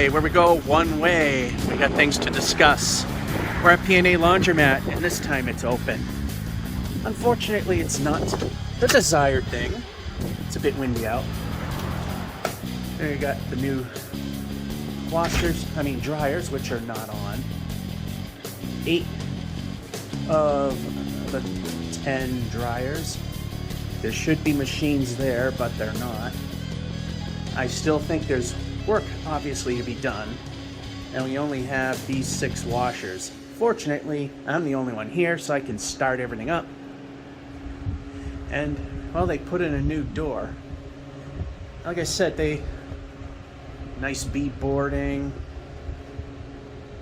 Tuesday, where we go one way. We got things to discuss. We're at P&A Laundromat, and this time it's open. Unfortunately, it's not the desired thing. It's a bit windy out. There you got the new dryers, which are not on. 8 of the 10 dryers. There should be machines there, but they're not. I still think there's work, obviously, to be done. And we only have these 6 washers. Fortunately, I'm the only one here, so I can start everything up. And, well, they put in a new door. Like I said, nice bead boarding.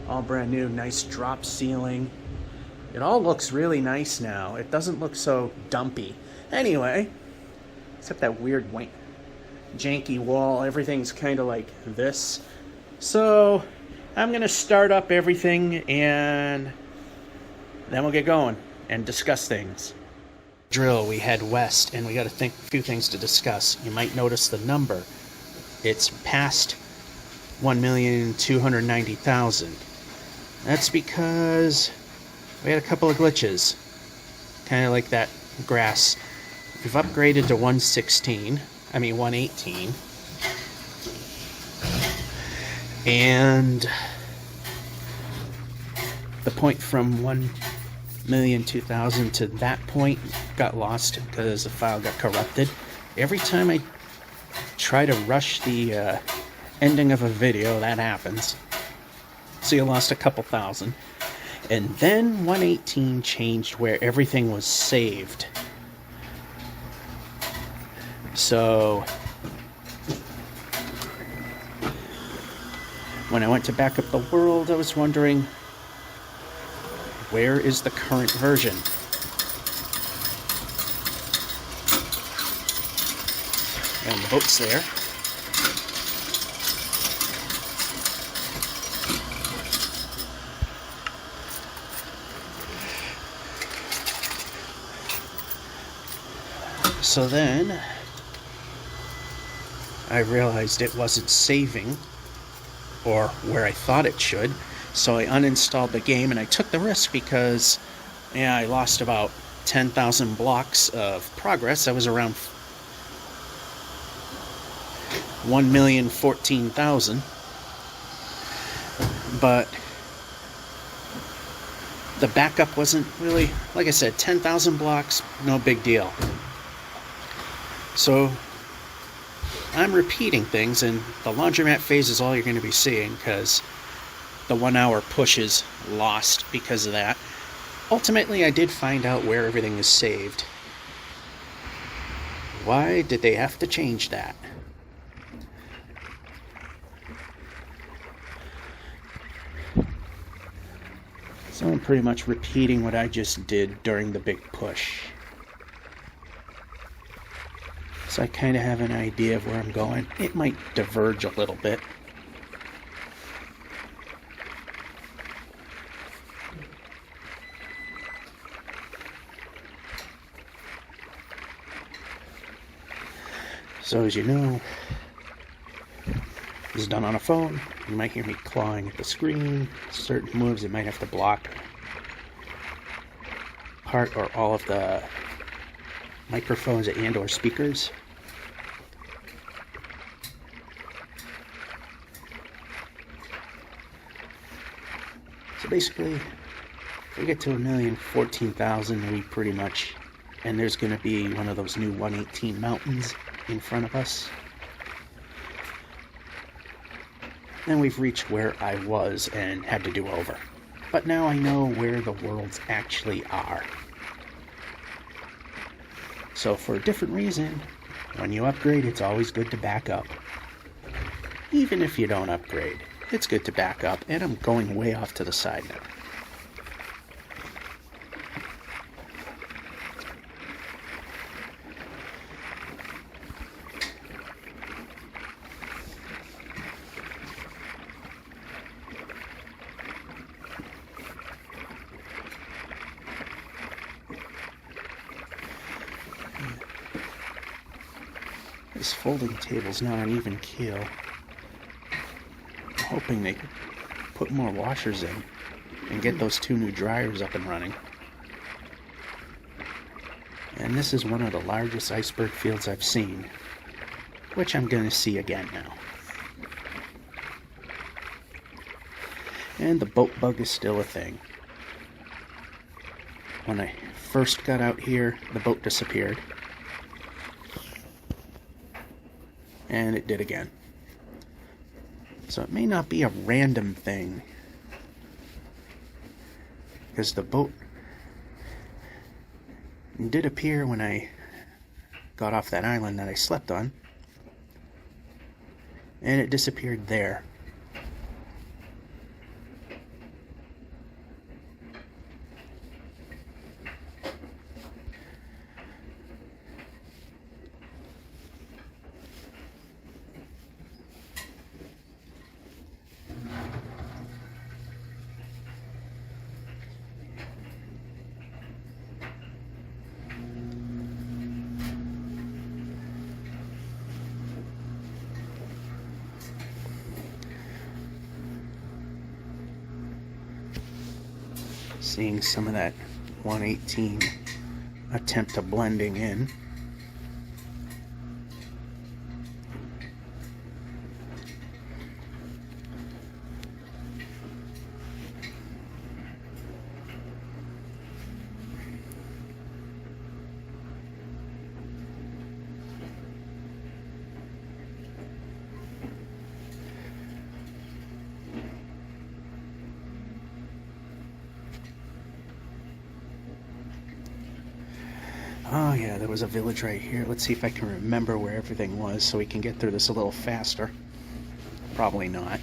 All brand new, nice drop ceiling. It all looks really nice now. It doesn't look so dumpy. Anyway, except that weird janky wall, everything's kind of like this. So I'm gonna start up everything and then we'll get going and discuss things. Drill, we head west and we got a few things to discuss. You might notice the number. It's past 1,290,000. That's because we had a couple of glitches, kind of like that grass. We've upgraded to 118, and the point from 1,002,000 to that point got lost because the file got corrupted. Every time I try to rush the ending of a video, that happens. So you lost a couple thousand. And then 118 changed where everything was saved. So when I went to back up the world, I was wondering, where is the current version? And the book's there. So then I realized it wasn't saving, or where I thought it should, so I uninstalled the game, and I took the risk because, I lost about 10,000 blocks of progress. I was around 1,014,000, but the backup wasn't really, like I said, 10,000 blocks, no big deal. So I'm repeating things, and the laundromat phase is all you're going to be seeing because the 1 hour push is lost because of that. Ultimately, I did find out where everything is saved. Why did they have to change that? So I'm pretty much repeating what I just did during the big push. So I kind of have an idea of where I'm going. It might diverge a little bit. So as you know, this is done on a phone. You might hear me clawing at the screen. Certain moves it might have to block part or all of the microphones and or speakers. So basically, if we get to 1,014,000, we pretty much, and there's going to be one of those new 118 mountains in front of us. Then we've reached where I was and had to do over. But now I know where the worlds actually are. So for a different reason, when you upgrade, it's always good to back up. Even if you don't upgrade, it's good to back up, and I'm going way off to the side now. This folding table's not an even keel. hoping they could put more washers in and get those 2 new dryers up and running. And this is one of the largest iceberg fields I've seen, which I'm going to see again now. And the boat bug is still a thing. When I first got out here, the boat disappeared. And it did again. So it may not be a random thing, because the boat did appear when I got off that island that I slept on, and it disappeared there. Seeing some of that 118 attempt to blending in. Oh yeah, there was a village right here. Let's see if I can remember where everything was so we can get through this a little faster. Probably not.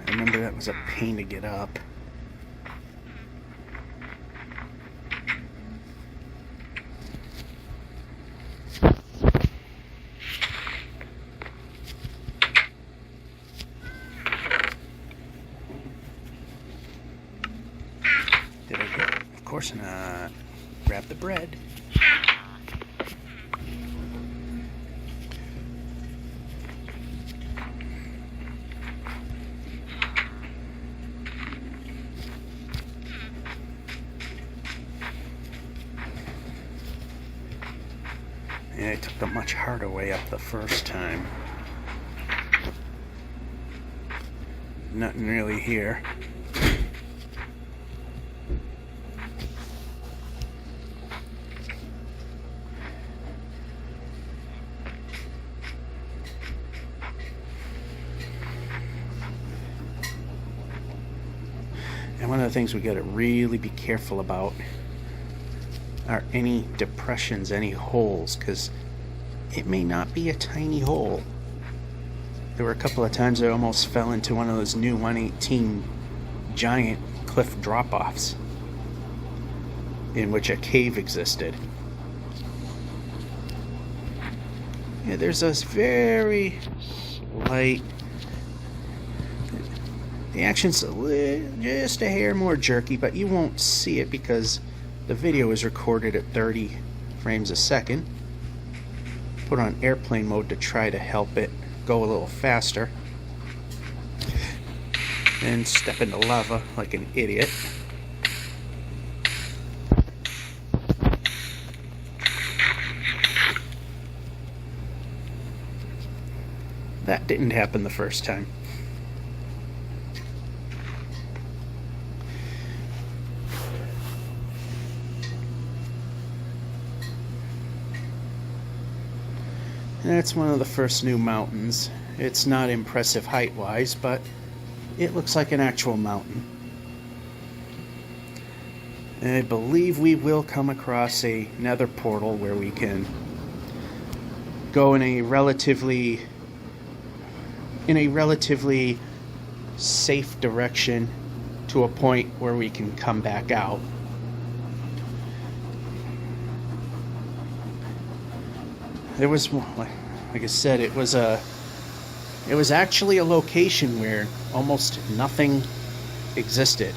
I remember that was a pain to get up. Did I get it? Of course not. Grab the bread. Yeah, I took the much harder way up the first time. Nothing really here. And one of the things we got to really be careful about are any depressions, any holes, because it may not be a tiny hole. There were a couple of times I almost fell into one of those new 118 giant cliff drop-offs in which a cave existed. Yeah, there's this very slight, the action's just a hair more jerky, but you won't see it because the video is recorded at 30 frames a second. Put on airplane mode to try to help it go a little faster. And step into lava like an idiot. That didn't happen the first time. That's one of the first new mountains. It's not impressive height-wise, but it looks like an actual mountain. And I believe we will come across a nether portal where we can go in a relatively safe direction to a point where we can come back out. There was, like I said, it was actually a location where almost nothing existed.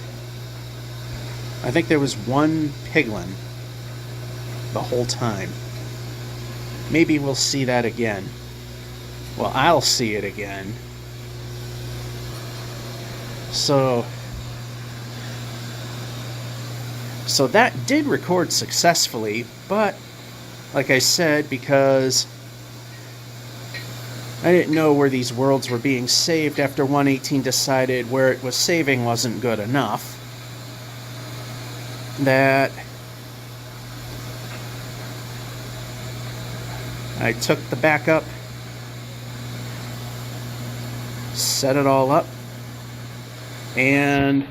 I think there was one piglin the whole time. Maybe we'll see that again. Well, I'll see it again. So that did record successfully, but like I said, because I didn't know where these worlds were being saved after 1.18 decided where it was saving wasn't good enough, that I took the backup, set it all up, and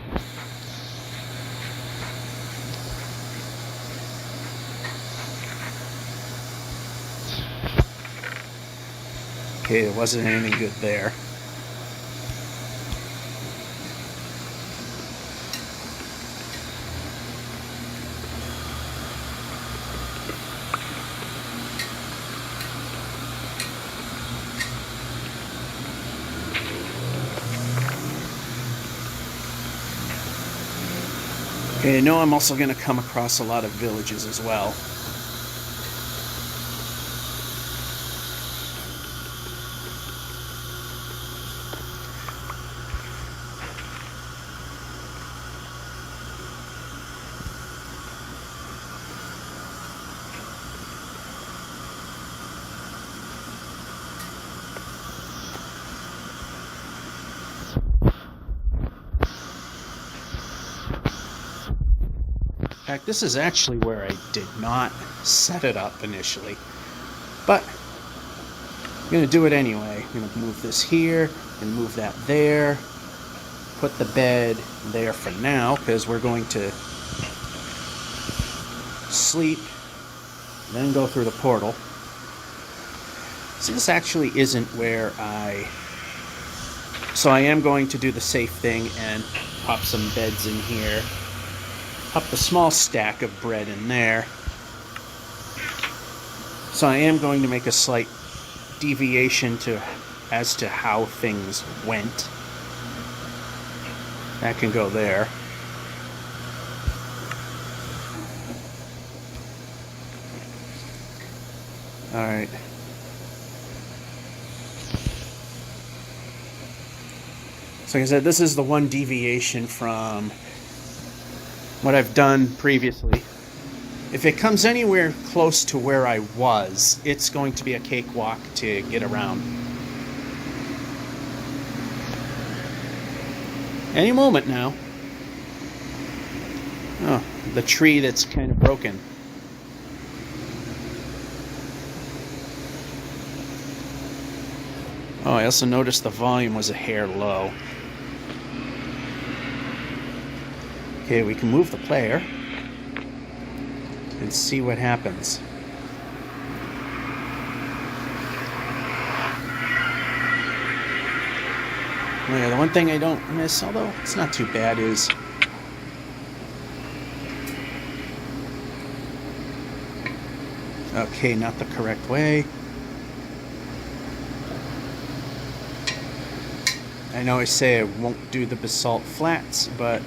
okay, there wasn't anything good there. Okay, I know I'm also going to come across a lot of villages as well. In fact, this is actually where I did not set it up initially, but I'm going to do it anyway. I'm going to move this here and move that there, put the bed there for now because we're going to sleep, then go through the portal. So this actually isn't where so I am going to do the safe thing and pop some beds in here. Up the small stack of bread in there. So I am going to make a slight deviation as to how things went. That can go there. Alright. So like I said, this is the one deviation from what I've done previously. If it comes anywhere close to where I was, it's going to be a cakewalk to get around. Any moment now. Oh, the tree that's kind of broken. Oh, I also noticed the volume was a hair low. Okay, we can move the player and see what happens. Oh yeah, the one thing I don't miss, although it's not too bad, is okay, not the correct way. I know I say I won't do the basalt flats, but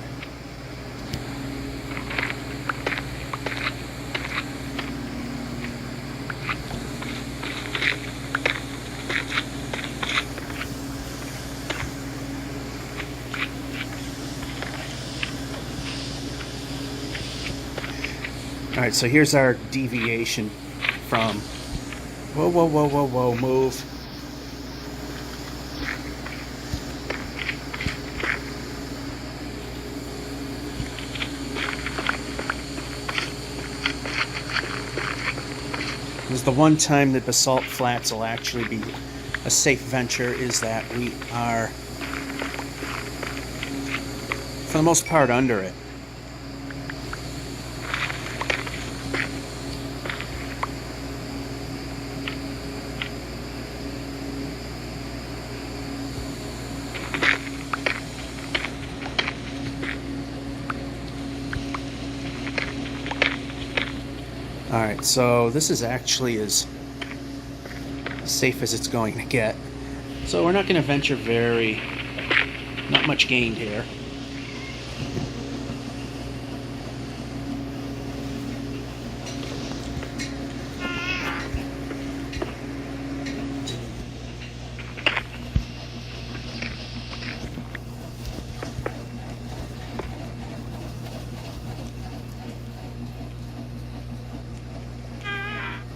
alright, so here's our deviation from... Whoa, move. This is the one time that basalt flats will actually be a safe venture, is that we are, for the most part, under it. Alright, so this is actually as safe as it's going to get. So we're not going to venture not much gained here.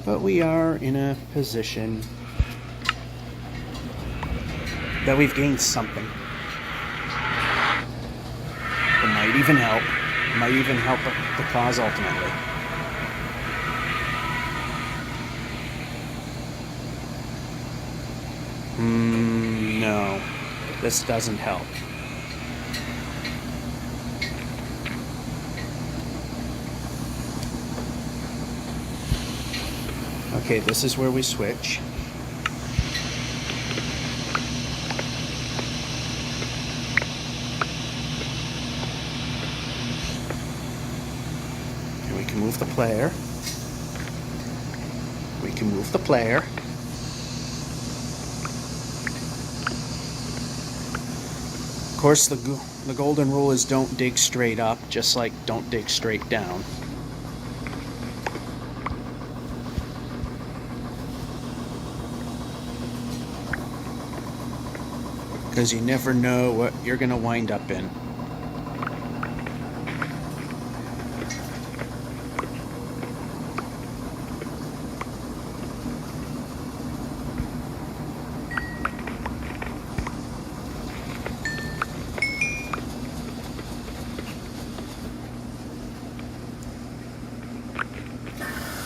But we are in a position that we've gained something. It might even help. It might even help the cause ultimately. No, this doesn't help. Okay, this is where we switch. And we can move the player. We can move the player. Of course, the golden rule is don't dig straight up, just like don't dig straight down. Because you never know what you're going to wind up in.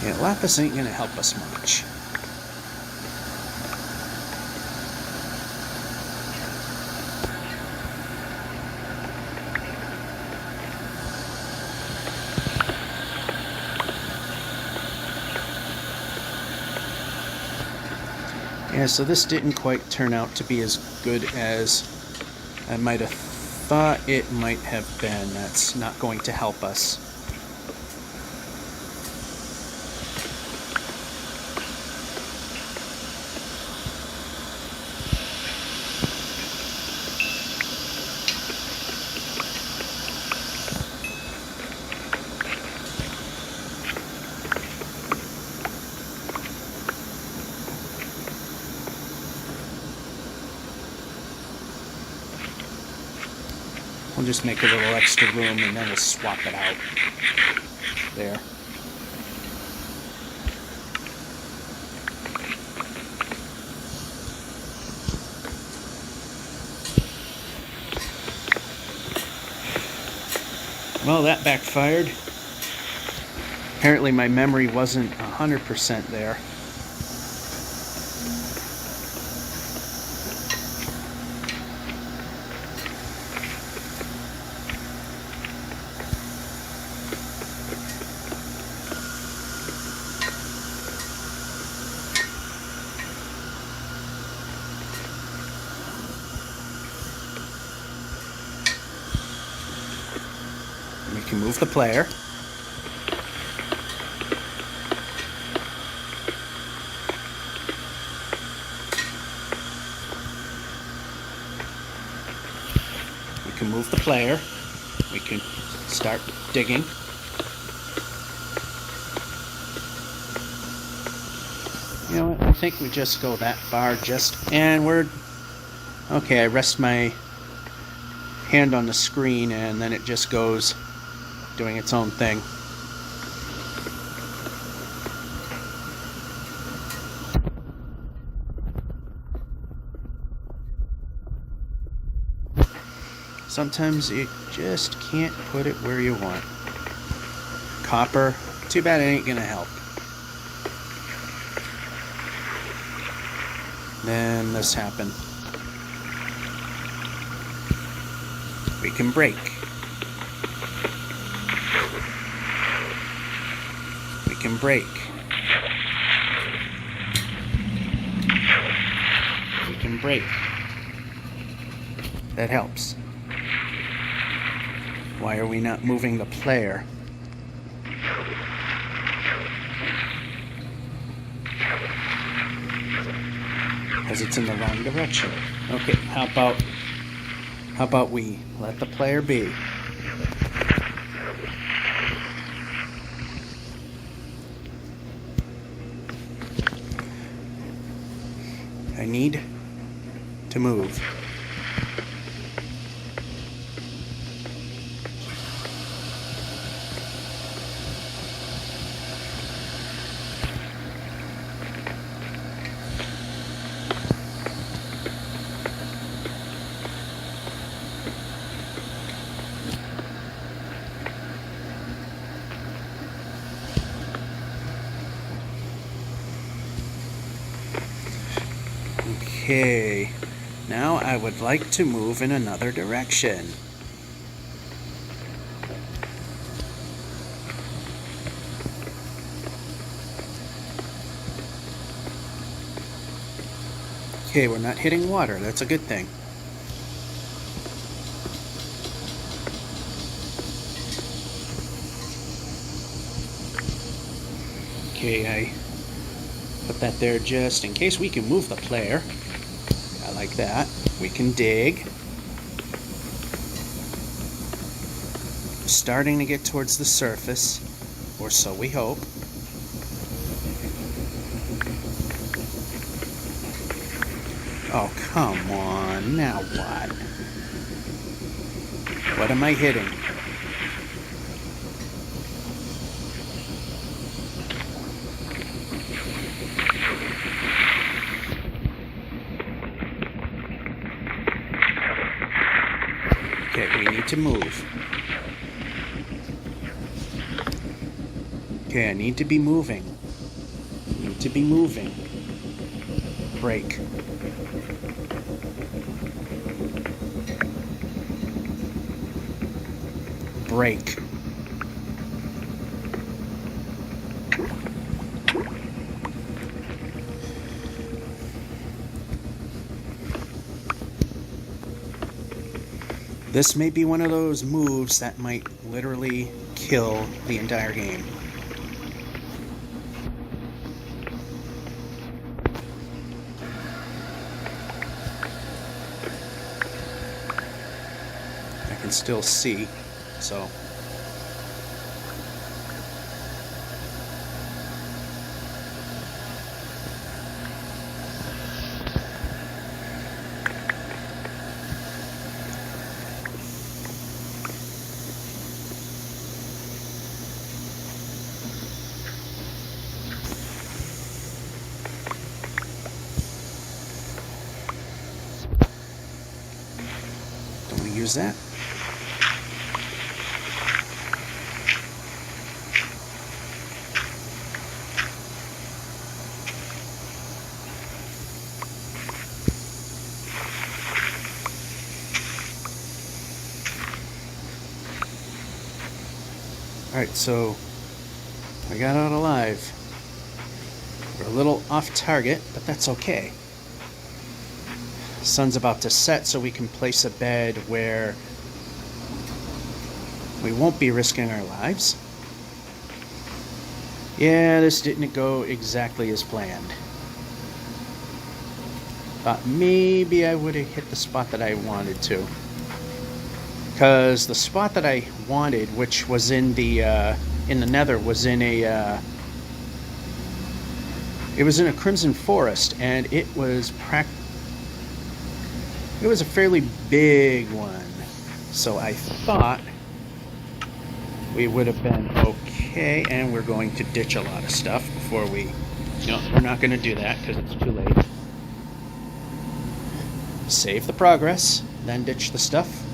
Yeah, lapis ain't going to help us much. Yeah, so this didn't quite turn out to be as good as I might have thought it might have been. That's not going to help us. We'll just make a little extra room and then we'll swap it out. There. Well, that backfired. Apparently my memory wasn't 100% there. We can move the player. We can move the player. We can start digging. You know what? I think we just go that far. And we're okay. I rest my hand on the screen, and then it just goes doing its own thing. Sometimes you just can't put it where you want. Copper, too bad it ain't gonna help. Then this happened. We can break. We can break. We can break. That helps. Why are we not moving the player? because it's in the wrong direction. Okay, how about we let the player be? I need to move. Okay, now I would like to move in another direction. Okay, we're not hitting water. That's a good thing. Okay, I put that there just in case. We can move the player. I like that. We can dig. Starting to get towards the surface, or so we hope. Oh, come on. Now what? What am I hitting? Okay, we need to move. Okay, I need to be moving. Need to be moving. Break. Break. This may be one of those moves that might literally kill the entire game. I can still see, so... Don't want to use that. Alright, so I got out alive. We're a little off target, but that's okay. Sun's about to set, so we can place a bed where we won't be risking our lives. Yeah, this didn't go exactly as planned. Thought maybe I would have hit the spot that I wanted to. Because the spot that I wanted, which was in the nether, was in a it was in a crimson forest, and it was a fairly big one. So I thought we would have been okay, and we're going to ditch a lot of stuff before we... No, we're not going to do that because it's too late. Save the progress, then ditch the stuff.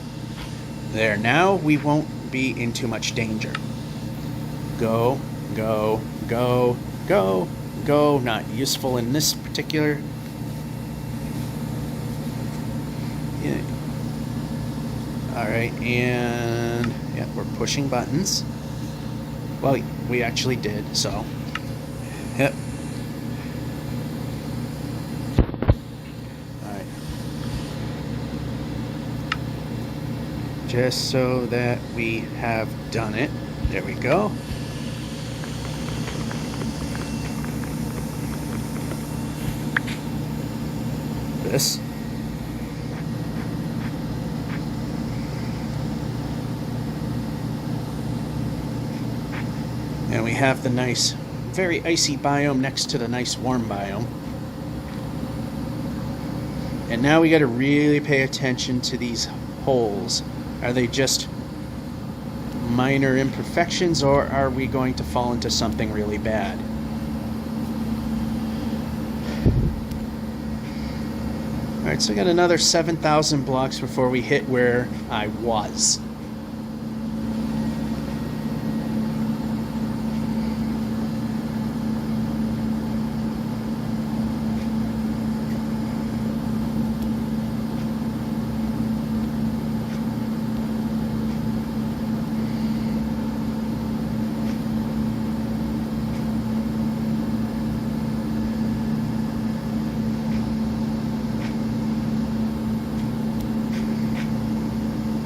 There, now we won't be in too much danger. Go, go, go, go, go. Not useful in this particular... Yeah. Alright, and... yeah, we're pushing buttons. Well, we actually did, so... Yep. Alright. Just so that we have done it. There we go. this. And we have the nice, very icy biome next to the nice warm biome. And now we got to really pay attention to these holes. Are they just minor imperfections, or are we going to fall into something really bad? Alright, so we got another 7,000 blocks before we hit where I was.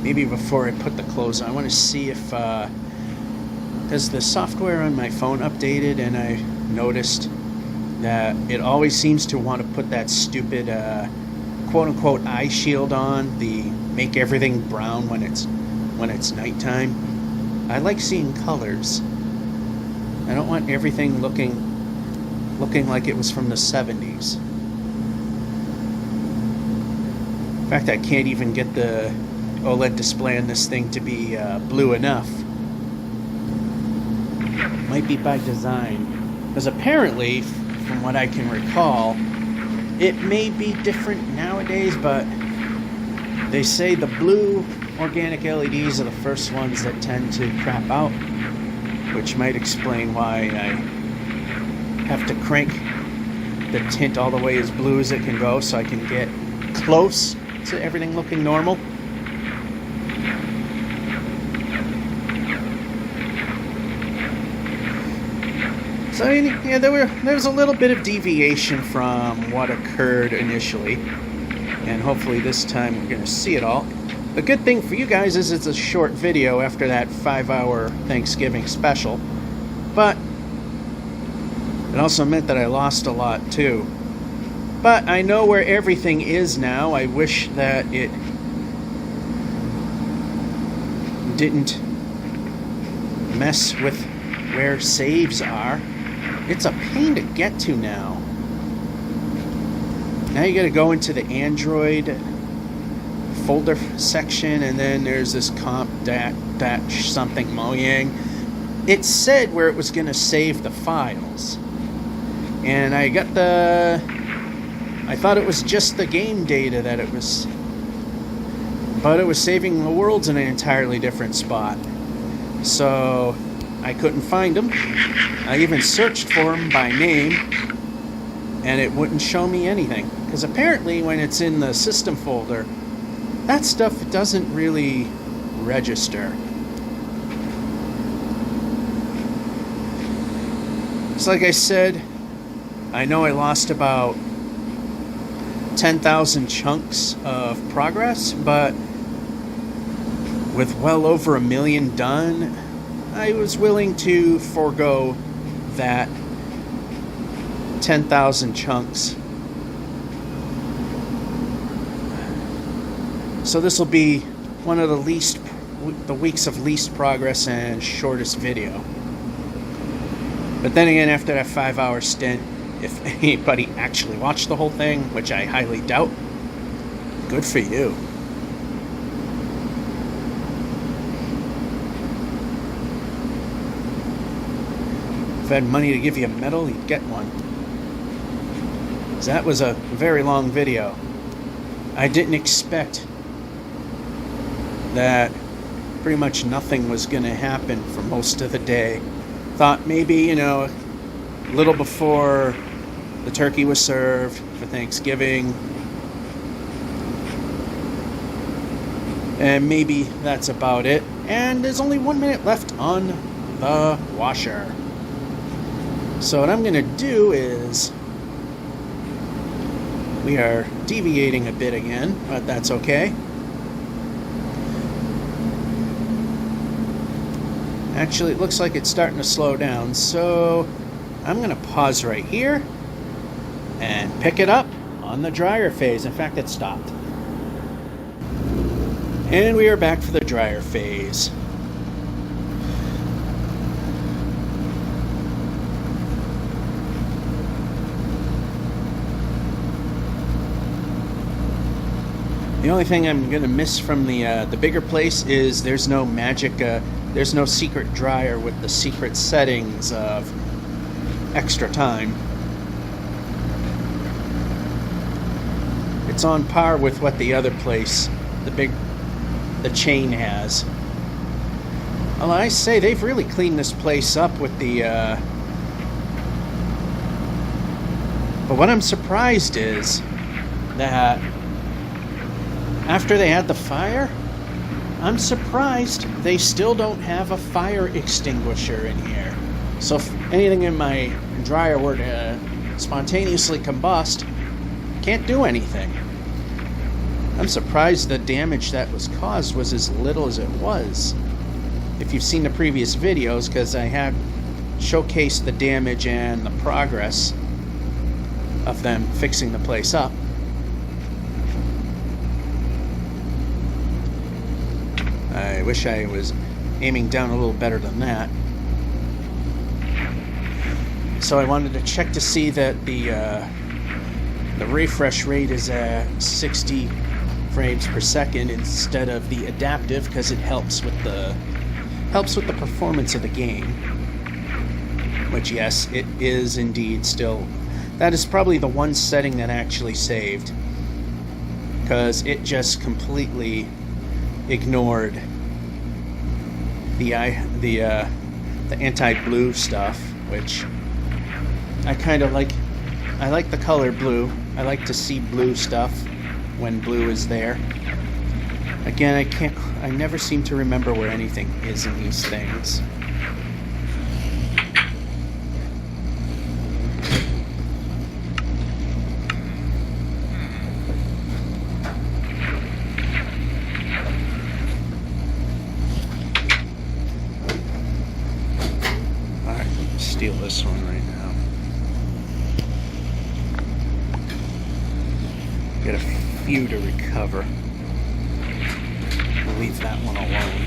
Maybe before I put the clothes on, I want to see if has the software on my phone updated, and I noticed that it always seems to want to put that stupid quote-unquote eye shield on, the make everything brown when it's nighttime. I like seeing colors. I don't want everything looking like it was from the 70s. In fact, I can't even get the OLED display on this thing to be blue enough. Might be by design, because apparently, from what I can recall, it may be different nowadays, but they say the blue organic LEDs are the first ones that tend to crap out, which might explain why I have to crank the tint all the way as blue as it can go so I can get close to everything looking normal. So yeah, there was a little bit of deviation from what occurred initially, and hopefully this time we're going to see it all. The good thing for you guys is it's a short video after that 5-hour Thanksgiving special, but it also meant that I lost a lot too. But I know where everything is now. I wish that it didn't mess with where saves are. It's a pain to get to now. Now you gotta go into the Android folder section, and then there's this comp dash something Mojang. It said where it was gonna save the files. And I thought it was just the game data that it was, but it was saving the worlds in an entirely different spot. So I couldn't find them. I even searched for them by name, and it wouldn't show me anything. Because apparently when it's in the system folder, that stuff doesn't really register. So like I said, I know I lost about 10,000 chunks of progress, but with well over 1 million done, I was willing to forego that 10,000 chunks. So this will be one of the weeks of least progress and shortest video. But then again, after that 5-hour stint, if anybody actually watched the whole thing, which I highly doubt, good for you. If I had money to give you a medal, you'd get one. So that was a very long video. I didn't expect that pretty much nothing was going to happen for most of the day. Thought maybe, a little before the turkey was served for Thanksgiving, and maybe that's about it. And there's only 1 minute left on the washer. So what I'm going to do is, we are deviating a bit again, but that's okay. Actually, it looks like it's starting to slow down, so I'm going to pause right here and pick it up on the dryer phase. In fact, it stopped. And we are back for the dryer phase. The only thing I'm gonna miss from the bigger place is there's no magic, there's no secret dryer with the secret settings of extra time. It's on par with what the other place, the chain has. Well, I say they've really cleaned this place up with the. But what I'm surprised is that after they had the fire, I'm surprised they still don't have a fire extinguisher in here. So if anything in my dryer were to spontaneously combust, can't do anything. I'm surprised the damage that was caused was as little as it was. If you've seen the previous videos, because I had showcased the damage and the progress of them fixing the place up. I wish I was aiming down a little better than that. So I wanted to check to see that the refresh rate is at 60 frames per second instead of the adaptive, because it helps with the performance of the game. Which, yes, it is indeed still. That is probably the one setting that actually saved, because it just completely ignored the anti-blue stuff, which I kind of like. I like the color blue. I like to see blue stuff when blue is there. Again, I never seem to remember where anything is in these things. Alright, steal this one right now. Get a few to recover. We'll leave that one alone.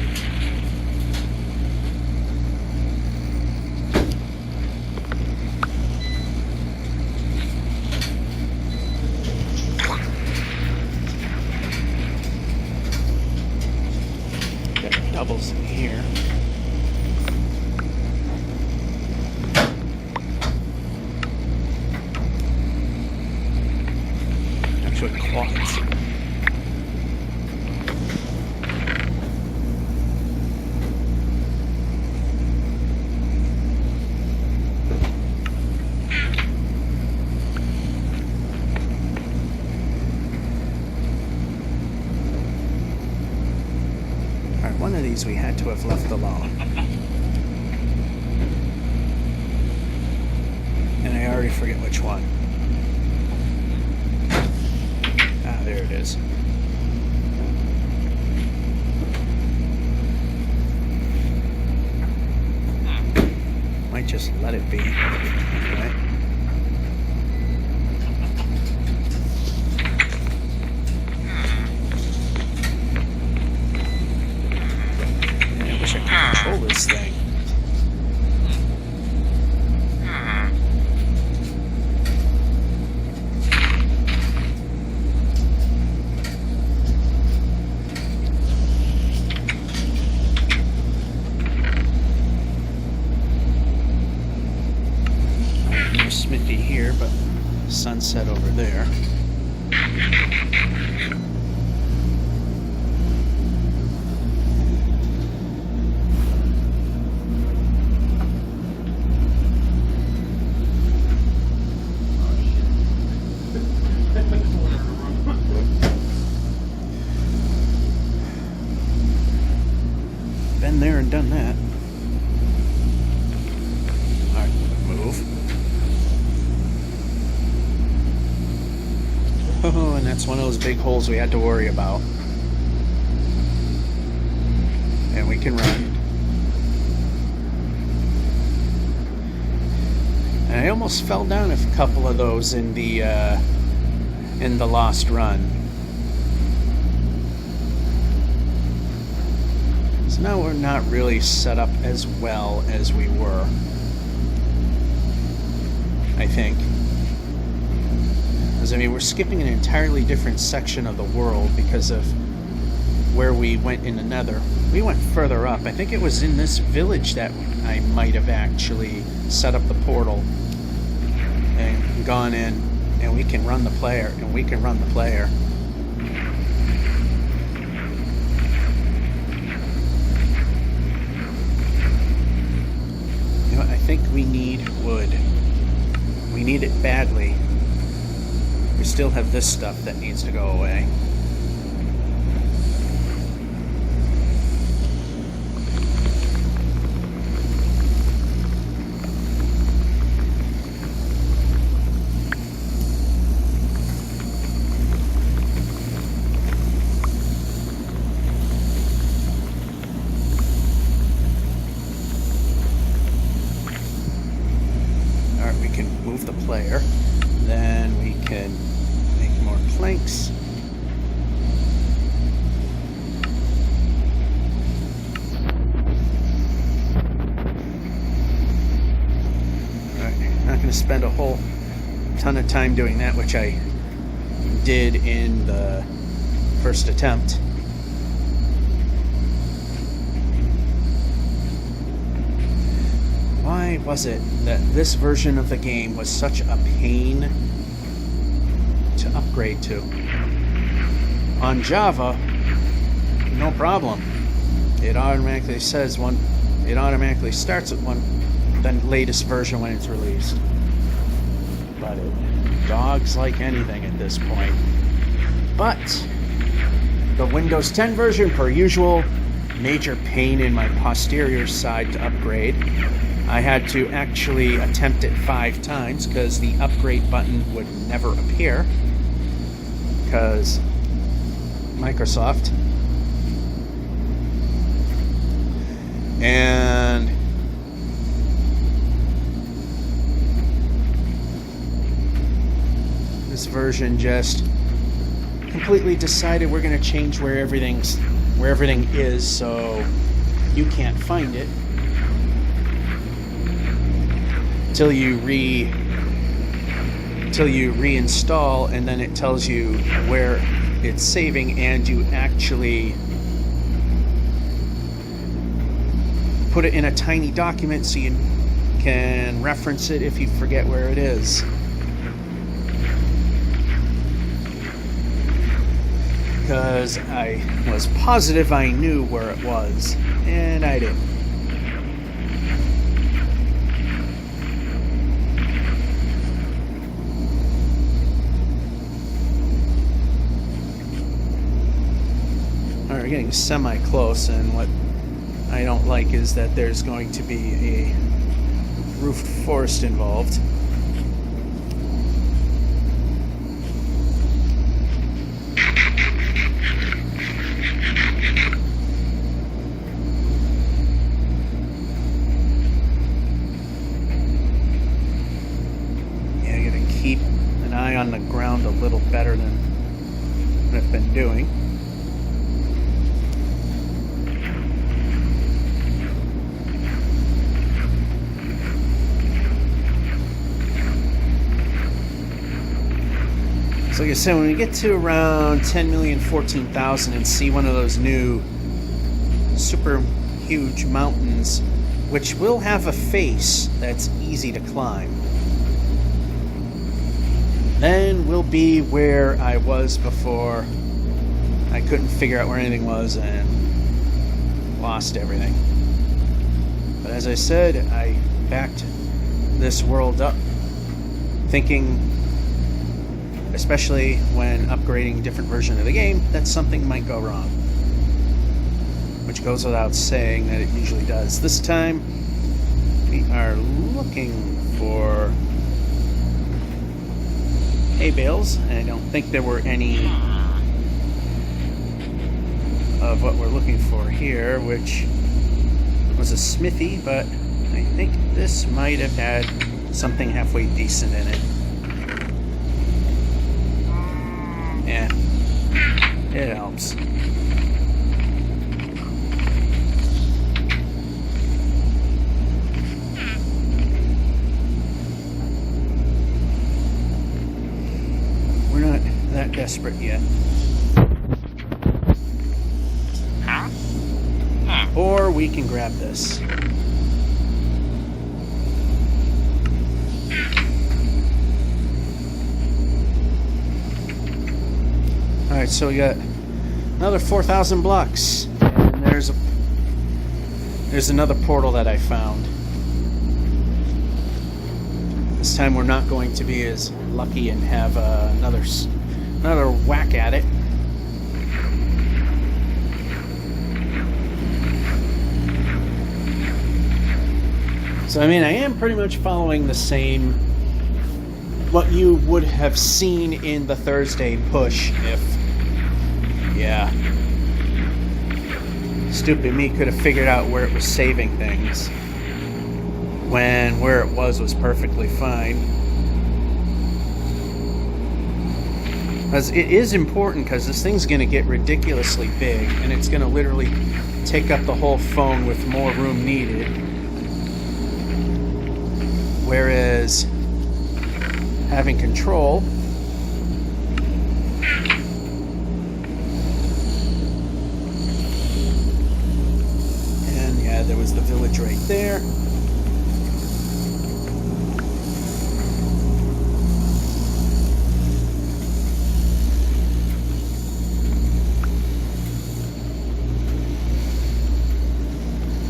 Got doubles in here. Actually, quads. One of these we had to have left alone. And I already forget which one. Ah, there it is. Might just let it be. Right? Control this thing. No Smithy here, but sunset over there. Been there and done that. Alright, move. Oh, and that's one of those big holes we had to worry about. And we can run. And I almost fell down a couple of those in the in the Lost Run. So now we're not really set up as well as we were, I think. Because, I mean, we're skipping an entirely different section of the world because of where we went in the Nether. We went further up. I think it was in this village that I might have actually set up the portal and gone in, and we can run the player, and we can run the player. You know, I think we need wood. We need it badly. We still have this stuff that needs to go away. Alright, we can move the player. Then we can make more planks. Alright, not going to spend a whole ton of time doing that, which I did in the first attempt. Why was it that this version of the game was such a pain to upgrade to? On Java, no problem. It automatically says one. It automatically starts at the latest version when it's released. But it dogs like anything at this point. But the Windows 10 version, per usual, major pain in my posterior side to upgrade. I had to actually attempt it 5 times because the upgrade button would never appear because Microsoft. And this version just completely decided we're going to change where everything is, so you can't find it till you reinstall, and then it tells you where it's saving, and you actually put it in a tiny document so you can reference it if you forget where it is. Because I was positive I knew where it was, and I didn't. We're getting semi-close, and what I don't like is that there's going to be a roofed forest involved. Yeah, I gotta keep an eye on the ground a little better than what I've been doing. So like I said, when we get to around 10,014,000 and see one of those new super huge mountains, which will have a face that's easy to climb, then we'll be where I was before. I couldn't figure out where anything was and lost everything. But as I said, I backed this world up thinking, especially when upgrading a different version of the game, that something might go wrong. Which goes without saying that it usually does. This time, we are looking for hay bales. I don't think there were any of what we're looking for here, which was a smithy, but I think this might have had something halfway decent in it. ourselves. We're not that desperate yet. Or we can grab this. Alright, so we got another 4,000 blocks. And there's another portal that I found. This time we're not going to be as lucky and have another whack at it. So I mean, I am pretty much following the same, what you would have seen in the Thursday push if, yeah. Stupid me could have figured out where it was saving things, when where it was perfectly fine. Because it is important, because this thing's going to get ridiculously big, and it's going to literally take up the whole phone with more room needed. Whereas having control, and yeah, there was the village right there.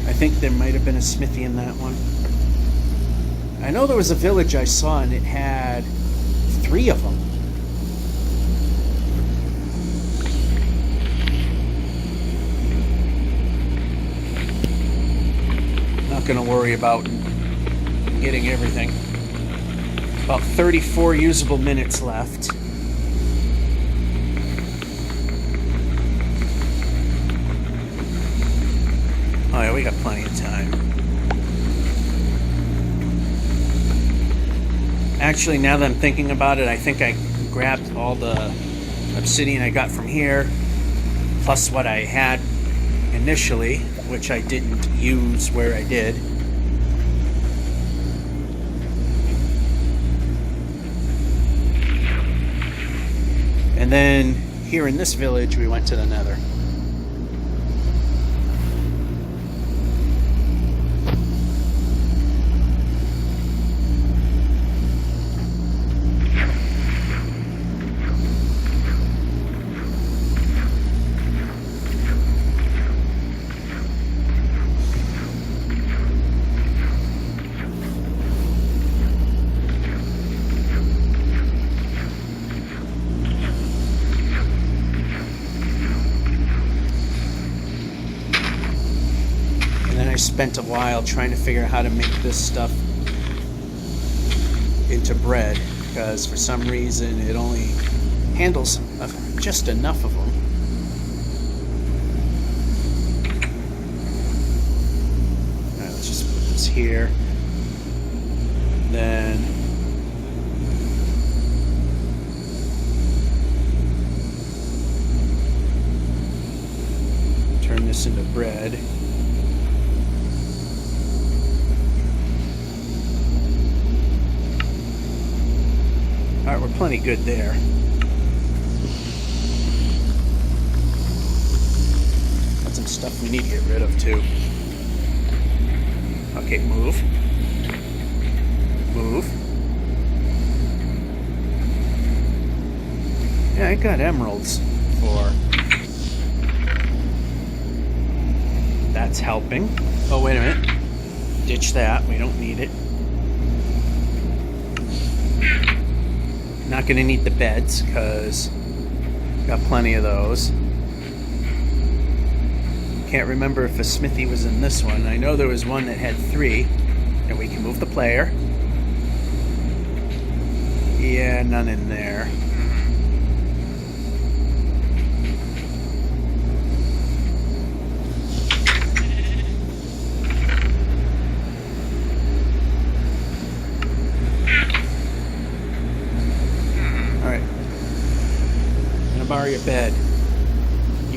I think there might have been a smithy in that one. I know there was a village I saw and it had 3 of them. Not going to worry about getting everything. About 34 usable minutes left. Oh yeah, we got plenty of time. Actually, now that I'm thinking about it, I think I grabbed all the obsidian I got from here, plus what I had initially, which I didn't use where I did. And then here in this village, we went to the Nether. Spent a while trying to figure out how to make this stuff into bread, because for some reason it only handles just enough of them. Alright, let's just put this here. Then turn this into bread. Alright, we're plenty good there. Got some stuff we need to get rid of too. Okay, move. Move. Yeah, I got emeralds for... That's helping. Oh, wait a minute. Ditch that. We don't need it. Not going to need the beds, because got plenty of those. Can't remember if a smithy was in this one. I know there was one that had 3. And we can move the player. Yeah, none in there. Borrow your bed.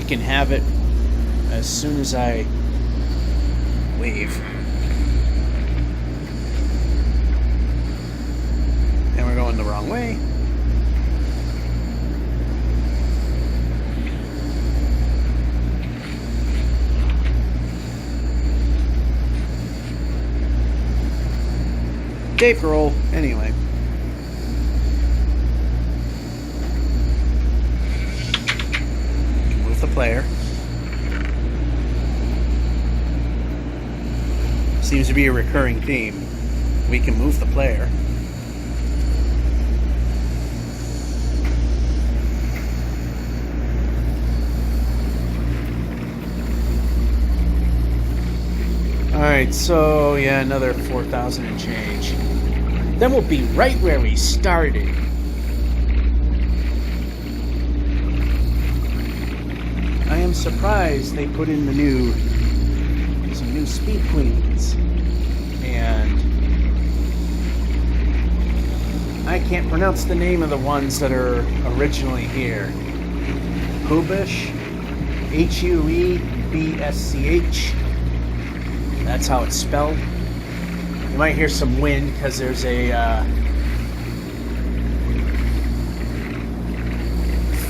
You can have it as soon as I leave. And we're going the wrong way. REoL, anyway. Move the player. Seems to be a recurring theme. We can move the player. Alright, so yeah, another 4,000 and change. Then we'll be right where we started. I am surprised they put in some new speed queens. And I can't pronounce the name of the ones that are originally here. Huebisch, Huebsch. That's how it's spelled. You might hear some wind because there's a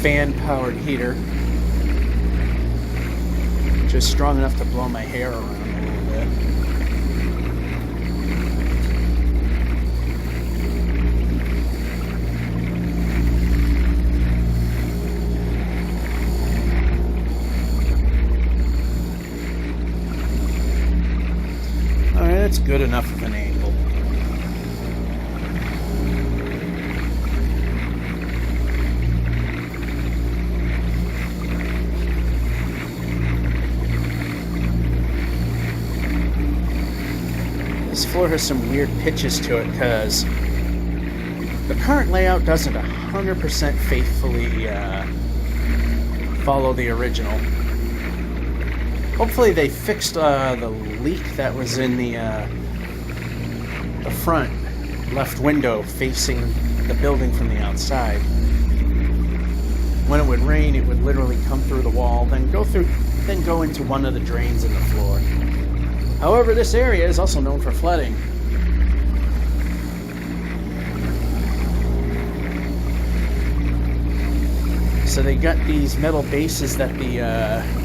fan-powered heater, just strong enough to blow my hair around a little bit. Alright, that's good enough of an angle. This floor has some weird pitches to it because the current layout doesn't 100% faithfully follow the original. Hopefully they fixed the leak that was in the front left window facing the building from the outside. When it would rain, it would literally come through the wall, then go into one of the drains in the floor. However, this area is also known for flooding. So they got these metal bases that the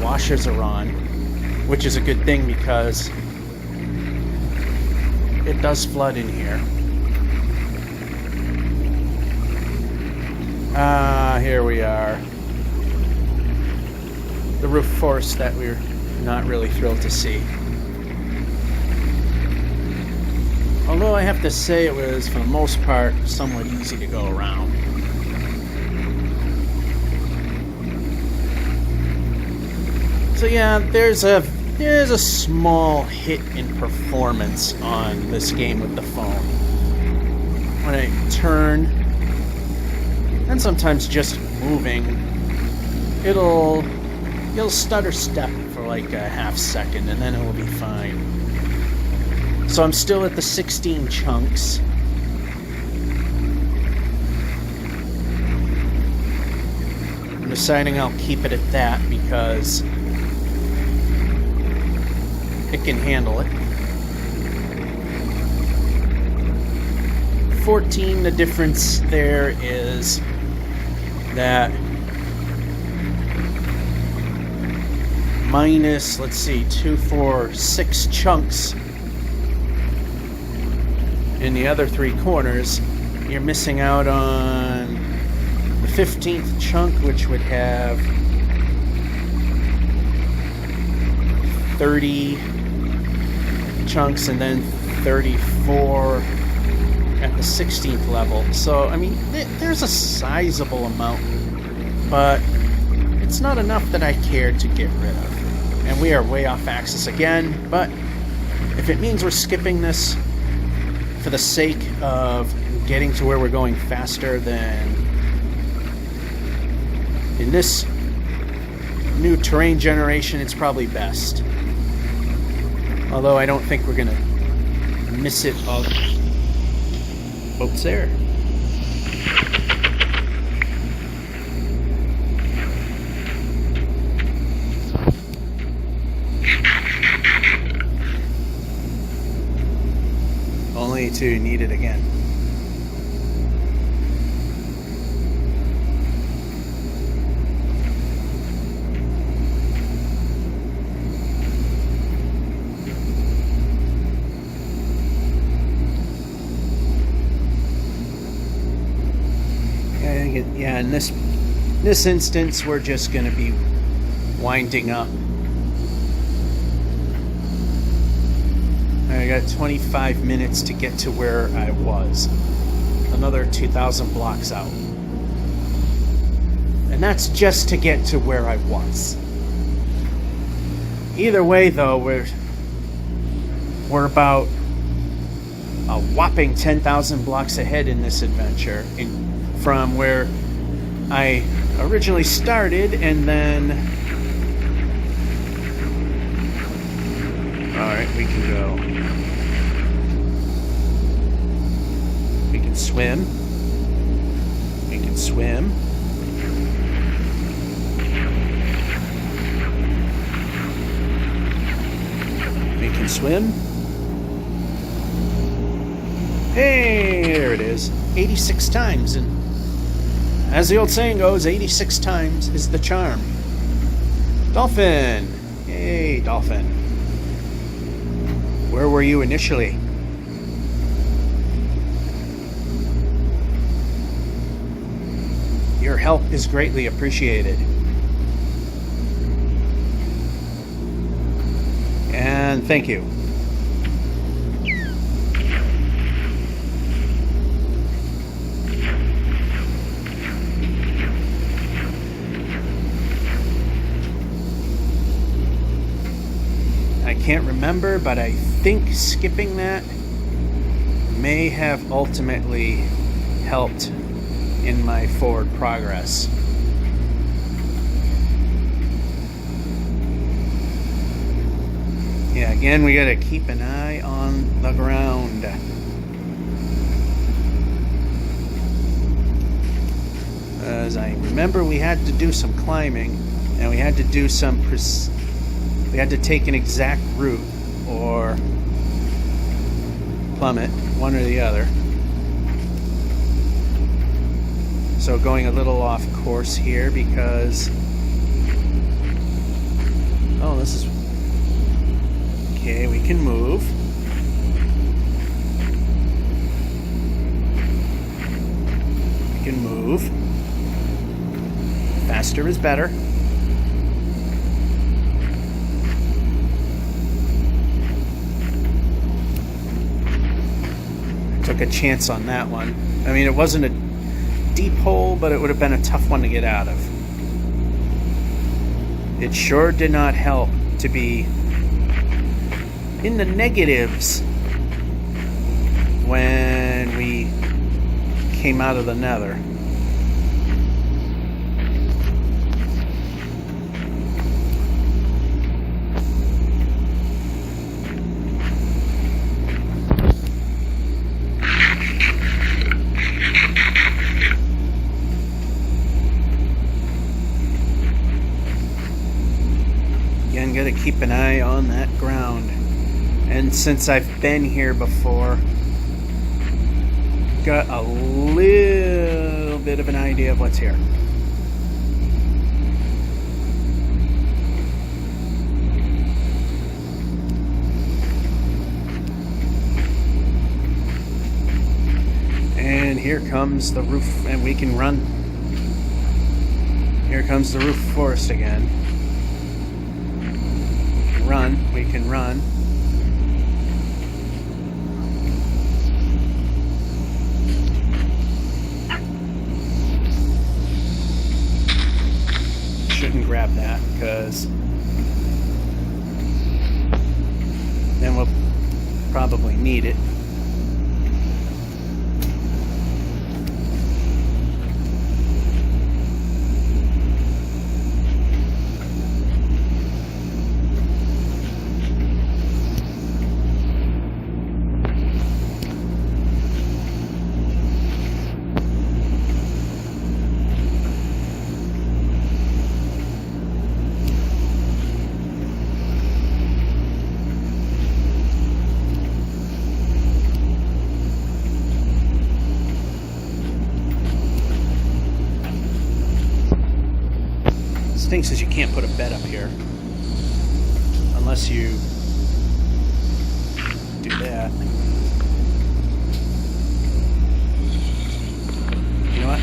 washers are on, which is a good thing because it does flood in here. Here we are. The roof forest that we're not really thrilled to see. Although I have to say it was, for the most part, somewhat easy to go around. So yeah, there's a small hit in performance on this game with the phone. When I turn, and sometimes just moving, you'll stutter step for like a half second, and then it will be fine. So I'm still at the 16 chunks. I'm deciding I'll keep it at that because it can handle it. 14, the difference there is that minus, let's see, 2, 4, 6 chunks in the other 3 corners, you're missing out on the 15th chunk, which would have 30 chunks and then 34 at the 16th level. So, I mean, there's a sizable amount, but it's not enough that I care to get rid of. And we are way off axis again, but if it means we're skipping this for the sake of getting to where we're going faster, then in this new terrain generation, it's probably best. Although I don't think we're gonna miss it all. Boat's there. only to need it again. Yeah, in this instance, we're just going to be winding up. I got 25 minutes to get to where I was. Another 2,000 blocks out. And that's just to get to where I was. Either way, though, we're about a whopping 10,000 blocks ahead in this adventure from where I originally started, and then alright, we can go. We can swim. We can swim. We can swim. Hey, there it is. 86 times, and as the old saying goes, 86 times is the charm. Dolphin! Hey, dolphin. Where were you initially? Your help is greatly appreciated. And thank you. I can't remember, but I think skipping that may have ultimately helped in my forward progress. Yeah, again, we gotta keep an eye on the ground. As I remember, we had to do some climbing, and we had to do some we had to take an exact route or plummet, one or the other. So going a little off course here because... oh, this is... okay, we can move. We can move. Faster is better. Took a chance on that one. I mean, it wasn't a deep hole, but it would have been a tough one to get out of. It sure did not help to be in the negatives when we came out of the nether. Again, gotta keep an eye on that ground. And since I've been here before, got a little bit of an idea of what's here. And here comes the roof, and we can run. Here comes the roof forest again. We can run. Shouldn't grab that because then we'll probably need it. stinks is you can't put a bed up here unless you do that. You know what?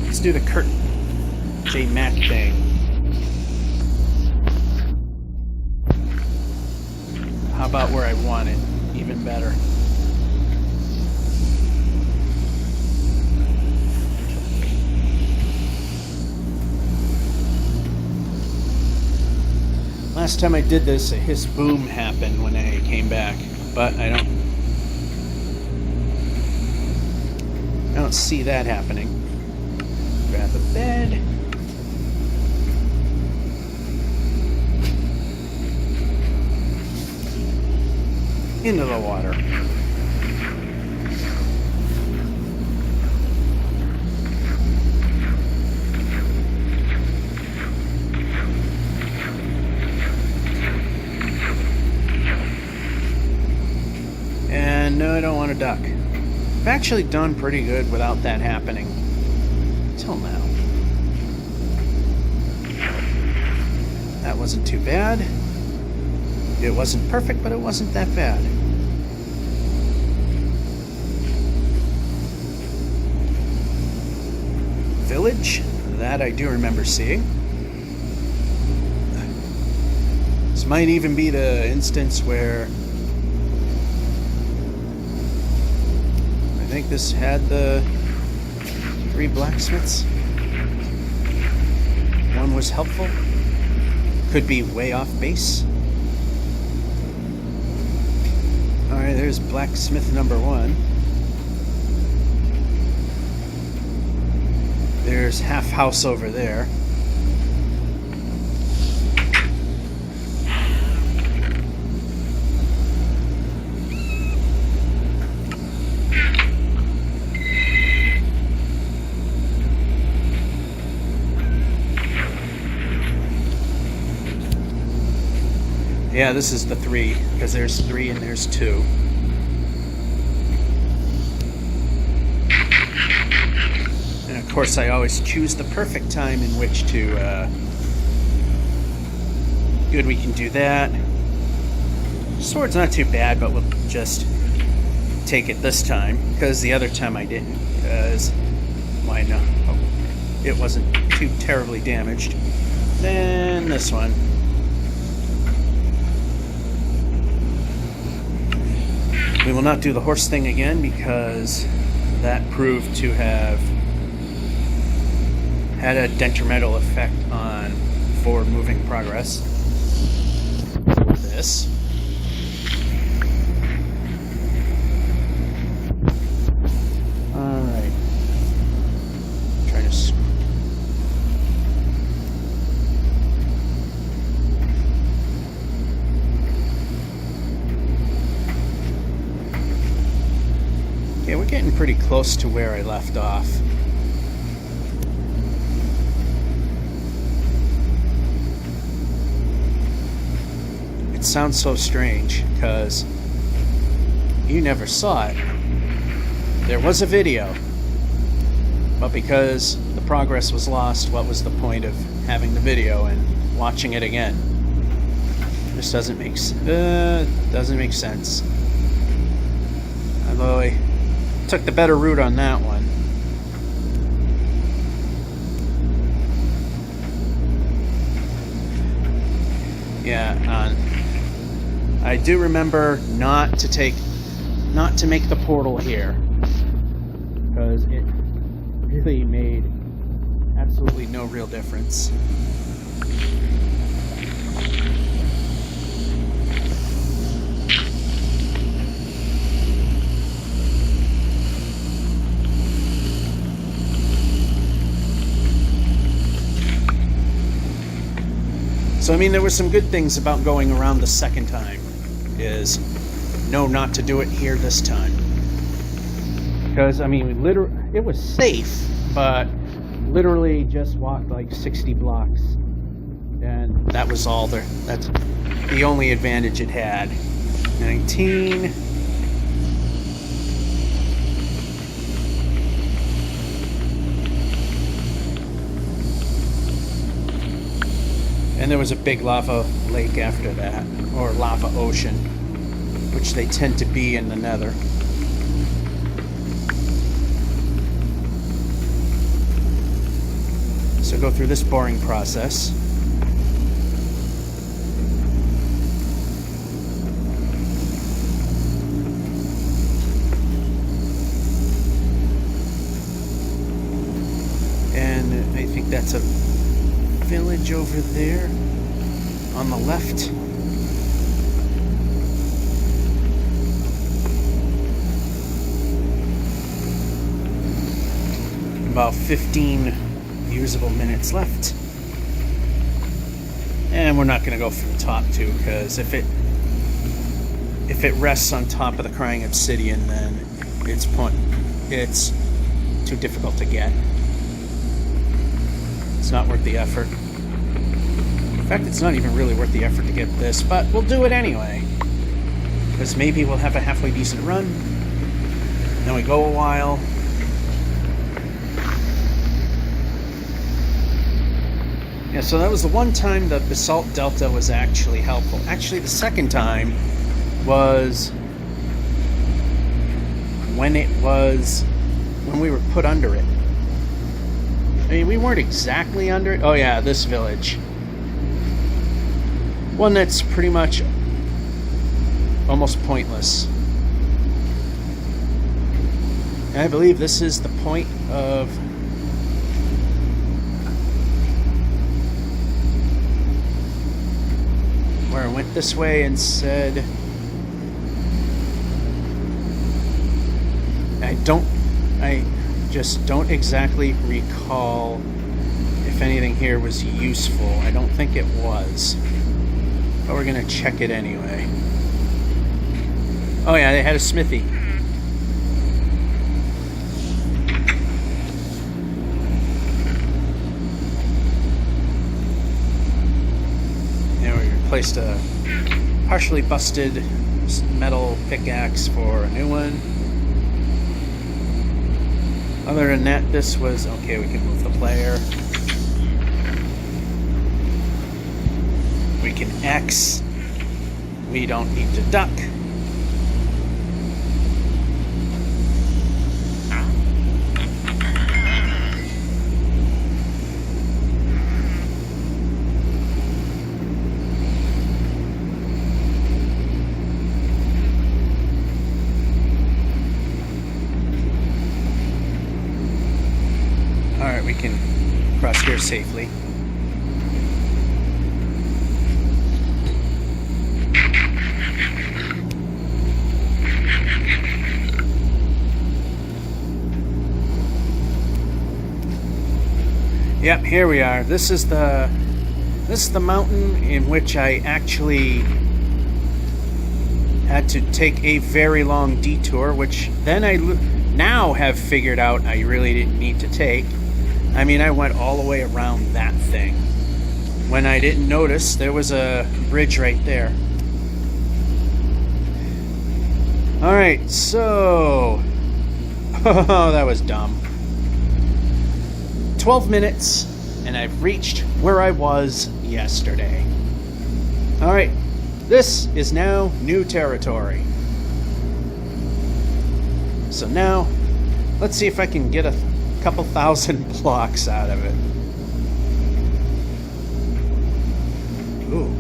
Let's do the Kurt J. Mack thing. How about where I want it? Even better. Last time I did this, a hiss boom happened when I came back, but I don't see that happening. Grab a bed. Into the water. And no, I don't want to duck. I've actually done pretty good without that happening. Until now. That wasn't too bad. It wasn't perfect, but it wasn't that bad. Village, that I do remember seeing. This might even be the instance where I think this had the 3 blacksmiths. One was helpful. Could be way off base. Alright, there's blacksmith number 1. There's half house over there. Yeah, this is the 3, because there's 3 and there's 2. And of course I always choose the perfect time in which to, good, we can do that. Sword's not too bad, but we'll just take it this time, because the other time I didn't, because, why not? Oh, it wasn't too terribly damaged. Then this one. We will not do the horse thing again because that proved to have had a detrimental effect on forward moving progress. This. Alright. Trying to okay, we're getting pretty close to where I left off. It sounds so strange because you never saw it. There was a video, but because the progress was lost, what was the point of having the video and watching it again? This doesn't make sense. Although I took the better route on that one. Yeah, I do remember not to make the portal here, because it really made absolutely no real difference. So I mean, there were some good things about going around the second time, is know not to do it here this time. Because I mean, it was safe, but literally just walked like 60 blocks, and that was all there. That's the only advantage it had. 19. And there was a big lava lake after that, or lava ocean, which they tend to be in the Nether. So go through this boring process. And I think that's a village over there on the left. About 15 usable minutes left. And we're not going to go for the top two, because if it rests on top of the crying obsidian, then it's too difficult to get. It's not worth the effort. In fact, it's not even really worth the effort to get this, but we'll do it anyway. Because maybe we'll have a halfway decent run. Then we go a while. Yeah, so that was the one time the Basalt Delta was actually helpful. Actually, the second time was when we were put under it. I mean, we weren't exactly under it. Oh yeah, this village. One that's pretty much almost pointless. And I believe this is the point of... where I went this way and said... I just don't exactly recall if anything here was useful. I don't think it was. But we're gonna check it anyway. Oh yeah, they had a smithy. And we replaced a partially busted metal pickaxe for a new one. Other than that, this was... okay, we can move the player. We can X. We don't need to duck. Alright, we can cross here safely. Yep, here we are. This is the mountain in which I actually had to take a very long detour, which then I now have figured out I really didn't need to take. I mean, I went all the way around that thing when I didn't notice there was a bridge right there. Alright, so... oh, that was dumb. 12 minutes, and I've reached where I was yesterday. Alright, this is now new territory. So now, let's see if I can get a couple thousand blocks out of it. Ooh.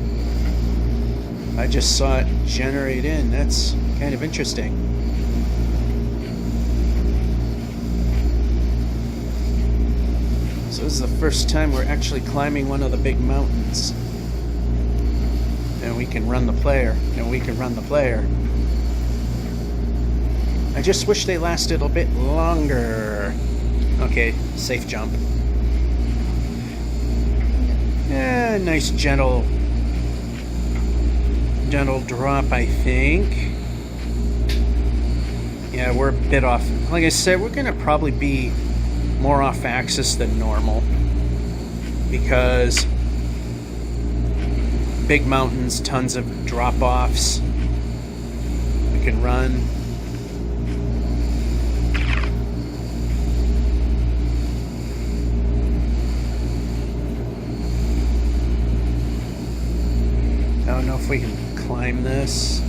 I just saw it generate in. That's kind of interesting. So this is the first time we're actually climbing one of the big mountains. And we can run the player. I just wish they lasted a bit longer. Okay, safe jump. Yeah, nice gentle drop, I think. Yeah, we're a bit off. Like I said, we're gonna probably be more off axis than normal because big mountains, tons of drop-offs. We can run. if we can climb this.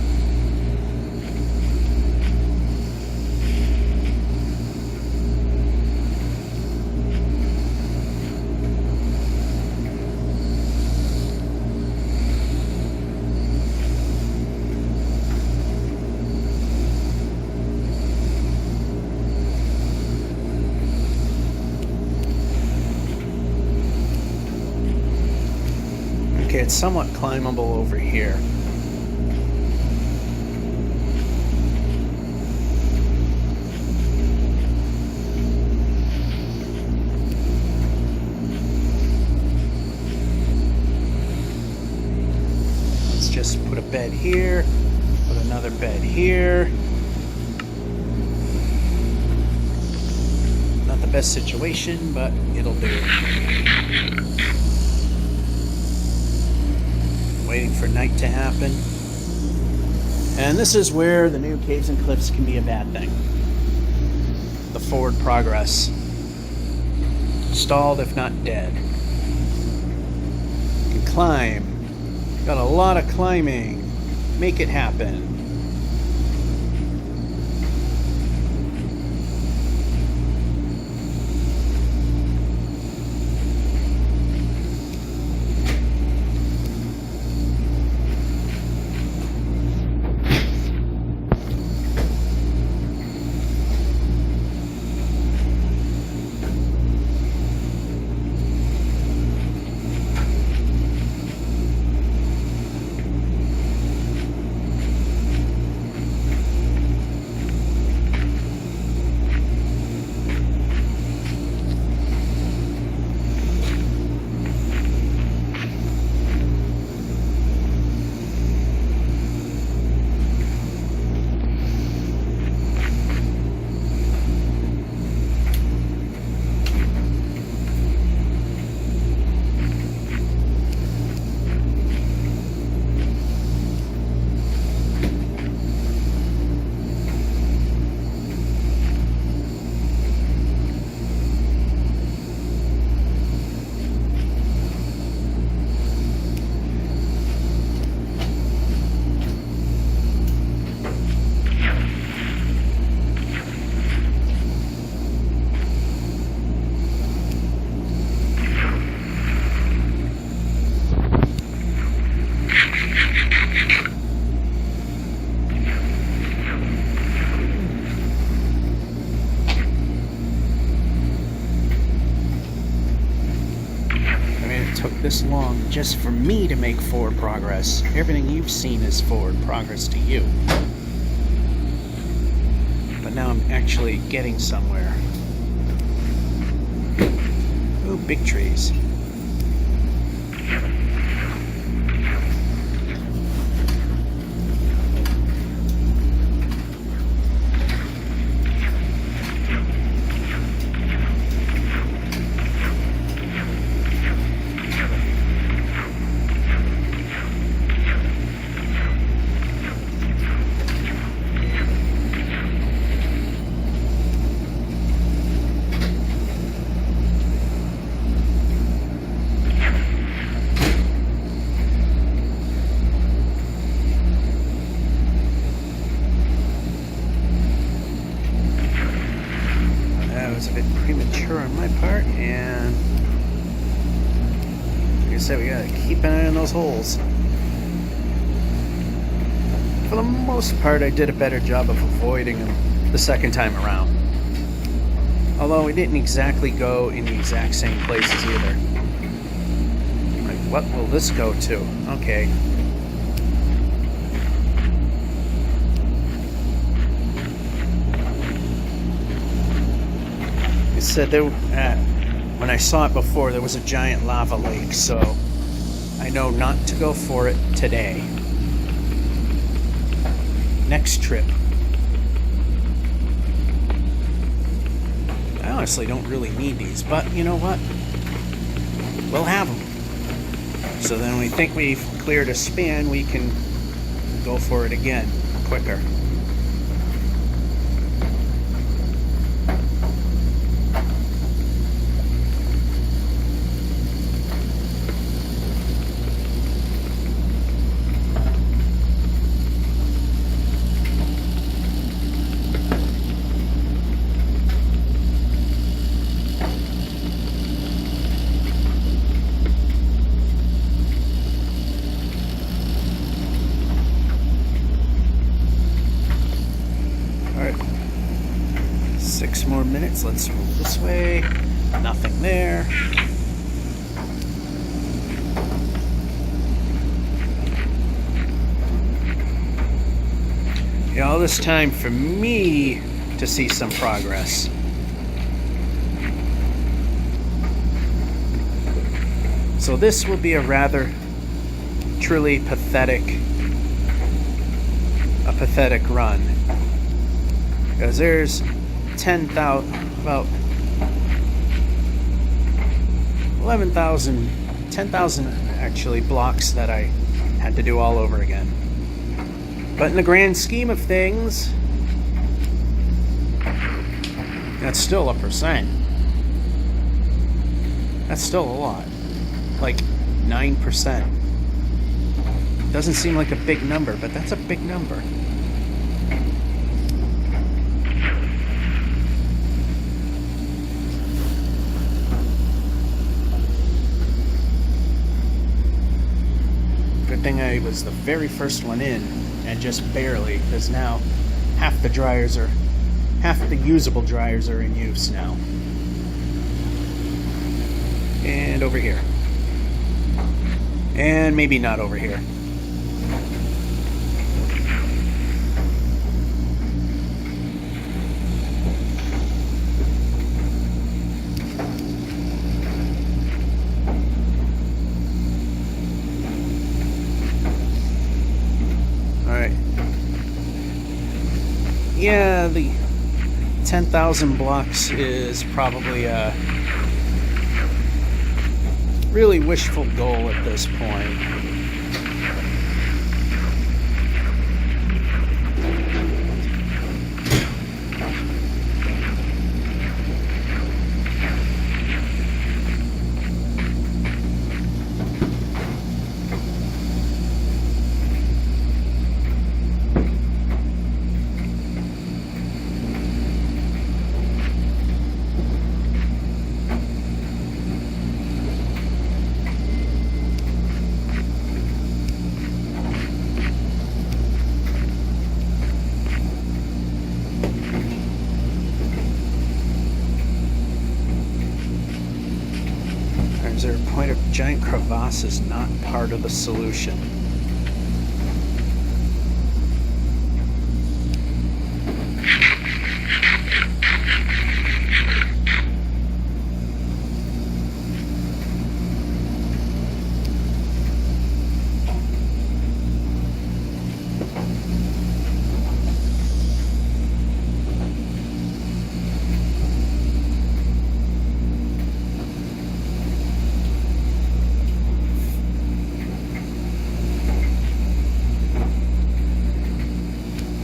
Okay, it's somewhat climbable over here. Let's just put a bed here, put another bed here. Not the best situation, but it'll do. Waiting for night to happen. And this is where the new caves and cliffs can be a bad thing. The forward progress. Stalled if not dead. You can climb. Got a lot of climbing. Make it happen. Took this long just for me to make forward progress. Everything you've seen is forward progress to you. But now I'm actually getting somewhere. Ooh, big trees. Was a bit premature on my part, and like I said, we gotta keep an eye on those holes. For the most part, I did a better job of avoiding them the second time around. Although we didn't exactly go in the exact same places either. Like, what will this go to? Okay. Said there, when I saw it before, there was a giant lava lake, so I know not to go for it today. Next trip. I honestly don't really need these, but you know what? We'll have them. So then when we think we've cleared a span, we can go for it again quicker. farlands. Let's move this way. Nothing there. Yeah, all this time for me to see some progress. So this will be a rather truly pathetic run, because there's 10,000, about 11,000, 10,000 actually blocks that I had to do all over again. But in the grand scheme of things, that's still a percent. That's still a lot. Like 9%. Doesn't seem like a big number, but that's a big number. Good thing I was the very first one in, and just barely, because now half the usable dryers are in use now. And over here. And maybe not over here. Alright. Yeah, the 10,000 blocks is probably a really wishful goal at this point. Is there a point of giant crevasse is not part of the solution?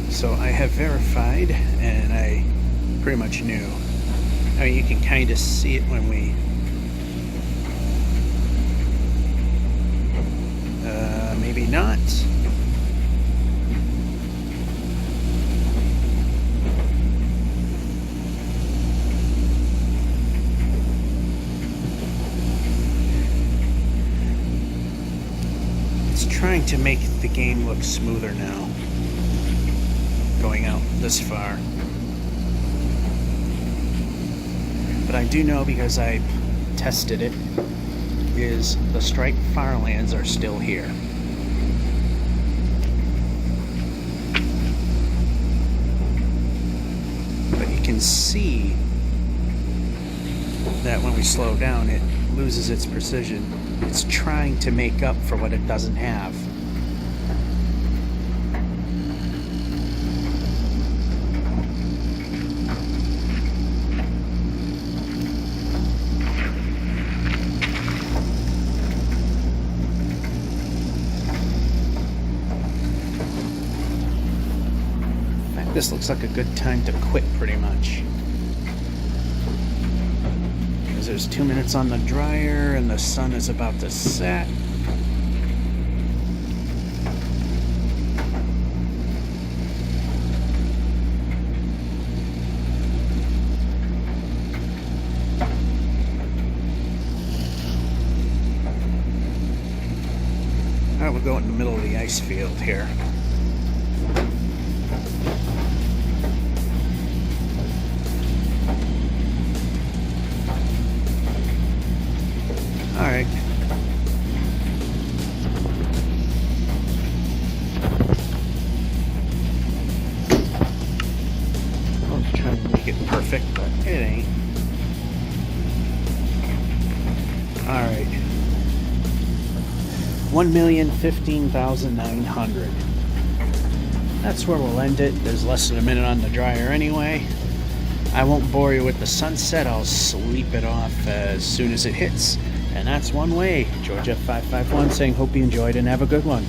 So I have verified, and I pretty much knew. I mean, you can kind of see it when we... maybe not. It's trying to make the game look smoother now, going out this far. But I do know, because I tested it, is the striped farlands are still here. But you can see that when we slow down, it loses its precision. It's trying to make up for what it doesn't have. This looks like a good time to quit, pretty much. Because there's 2 minutes on the dryer and the sun is about to set. Alright, we'll go in the middle of the ice field here. perfect, but it ain't. Alright. 1,015,900. That's where we'll end it. There's less than a minute on the dryer anyway. I won't bore you with the sunset. I'll sleep it off as soon as it hits. And that's one way. Georgia 551 saying hope you enjoyed and have a good one.